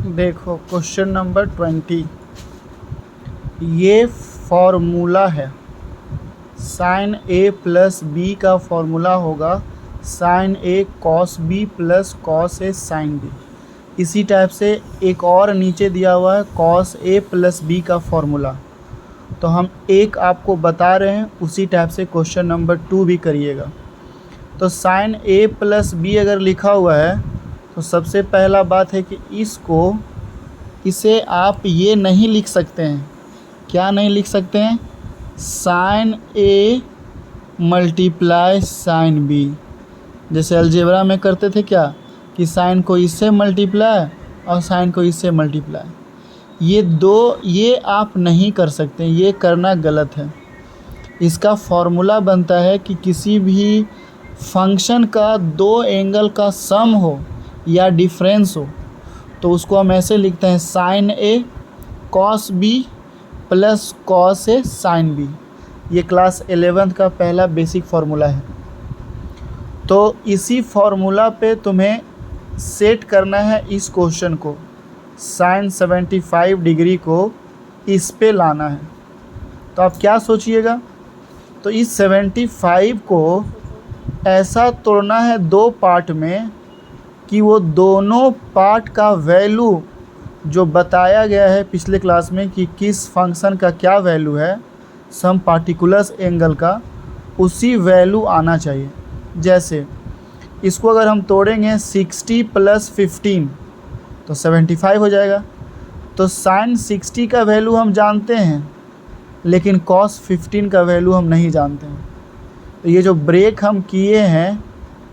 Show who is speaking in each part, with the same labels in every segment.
Speaker 1: देखो question number 20, ये formula है साइन ए प्लस बी का फॉर्मूला होगा sign A cos B plus cos A sine B. इसी टाइप से एक और नीचे दिया हुआ है कॉस ए प्लस बी का फॉर्मूला। तो हम एक आपको बता रहे हैं, उसी टाइप से क्वेश्चन नंबर 2 भी करिएगा। तो साइन ए प्लस बी अगर लिखा हुआ है तो सबसे पहला बात है कि इसे आप ये नहीं लिख सकते हैं। क्या नहीं लिख सकते हैं? Sign A multiply sine B. जैसे अलजेब्रा में करते थे क्या कि साइन को इससे मल्टीप्लाई और साइन को इससे मल्टीप्लाई। ये आप नहीं कर सकते, ये करना गलत है। इसका फॉर्मूला बनता है कि किसी भी फंक्शन का दो एंगल का सम हो या डिफरेंस हो तो उसको हम ऐसे लिखते हैं sign A cos B plus cos A sine B. ये क्लास 11th का पहला बेसिक फार्मूला है। तो इसी फार्मूला पे तुम्हें सेट करना है इस क्वेश्चन को, साइन 75 डिग्री को इस पे लाना है। तो आप क्या सोचिएगा, तो इस 75 को ऐसा तोड़ना है दो पार्ट में कि वो दोनों पार्ट का वैल्यू जो बताया गया है पिछले क्लास में कि किस फंक्शन का क्या वैल्यू है सम पार्टिकुलर्स एंगल का, उसी वैल्यू आना चाहिए। जैसे इसको अगर हम तोड़ेंगे 60 प्लस 15 तो 75 हो जाएगा। तो साइन 60 का वैल्यू हम जानते हैं लेकिन कॉस 15 का वैल्यू हम नहीं जानते हैं। तो ये जो ब्रेक हम किए हैं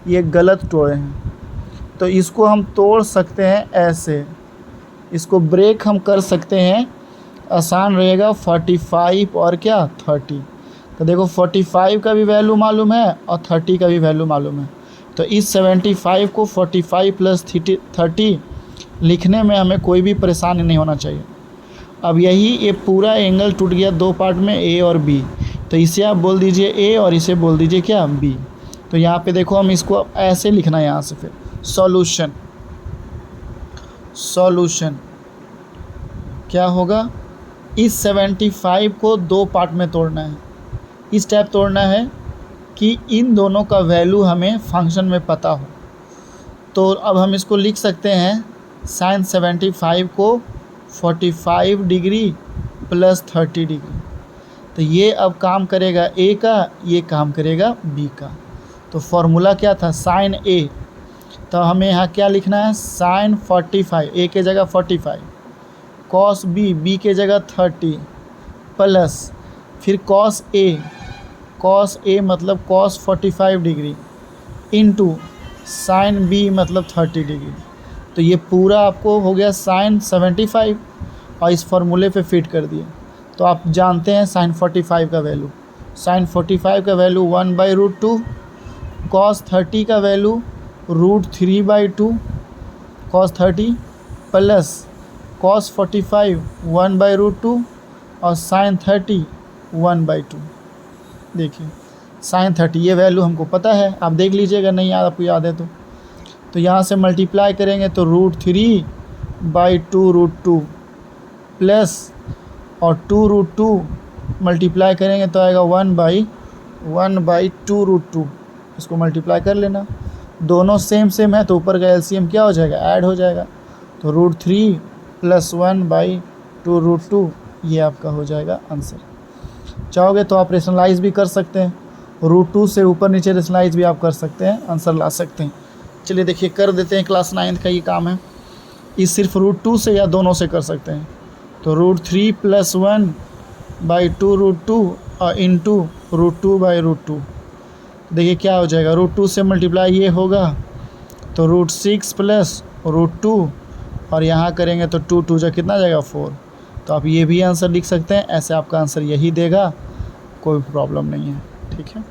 Speaker 1: ये गलत तोड़े हैं। तो इसको हम तोड़ सकते हैं ऐसे, इसको ब्रेक हम कर सकते हैं, आसान रहेगा 45 और क्या 30। तो देखो 45 का भी वैल्यू मालूम है और 30 का भी वैल्यू मालूम है। तो इस 75 को 45 प्लस 30 लिखने में हमें कोई भी परेशानी नहीं होना चाहिए। अब ये पूरा एंगल टूट गया दो पार्ट में ए और बी, तो इसे आप बोल दीजिए ए और इसे बोल दीजिए क्या बी। तो यहाँ पे देखो हम इसको ऐसे लिखना है, यहाँ से फिर सॉल्यूशन क्या होगा, इस 75 को दो पार्ट में तोड़ना है। इस टाइप तोड़ना है कि इन दोनों का वैल्यू हमें फंक्शन में पता हो। तो अब हम इसको लिख सकते हैं साइन 75 को 45 डिग्री प्लस 30 डिग्री। तो ये अब काम करेगा ए का, ये काम करेगा बी का। तो फॉर्मूला क्या था, साइन ए। तो हमें यहाँ क्या लिखना है, साइन 45 ए के जगह 45, कॉस बी के जगह 30 प्लस फिर कॉस ए मतलब cos 45 degree into sine B मतलब 30 डिग्री। तो ये पूरा आपको हो गया साइन 75 और इस फार्मूले पे फिट कर दिए। तो आप जानते हैं साइन 45 का वैल्यू, साइन 45 का वैल्यू 1/√2, कॉस 30 का वैल्यू √3/2 कॉस 30 प्लस कॉस 45 1/√2 और साइन 30 1/2। देखिए साइन 30 ये वैल्यू हमको पता है, आप देख लीजिएगा, नहीं याद आपको याद है तो यहाँ से मल्टीप्लाई करेंगे तो √3/2√2 प्लस और 2√2 मल्टीप्लाई करेंगे तो आएगा 1/2√2। इसको मल्टीप्लाई कर लेना, दोनों सेम है तो ऊपर का एलसीएम क्या हो जाएगा, ऐड हो जाएगा। तो √3 + 1/2√2 ये आपका हो जाएगा आंसर। चाहोगे तो आप रेशनलाइज भी कर सकते हैं, √2 से ऊपर नीचे रेशनलाइज भी आप कर सकते हैं, आंसर ला सकते हैं। चलिए देखिए कर देते हैं, क्लास 9th का ये काम है। ये सिर्फ √2 से या दोनों से कर सकते हैं। तो √3 + 1/2√2 और इंटू √2/√2। देखिए क्या हो जाएगा, √2 से मल्टीप्लाई ये होगा तो √6 + √2 और यहाँ करेंगे तो 2 जा कितना जाएगा 4। तो आप ये भी आंसर लिख सकते हैं, ऐसे आपका आंसर यही देगा, कोई प्रॉब्लम नहीं है। ठीक है।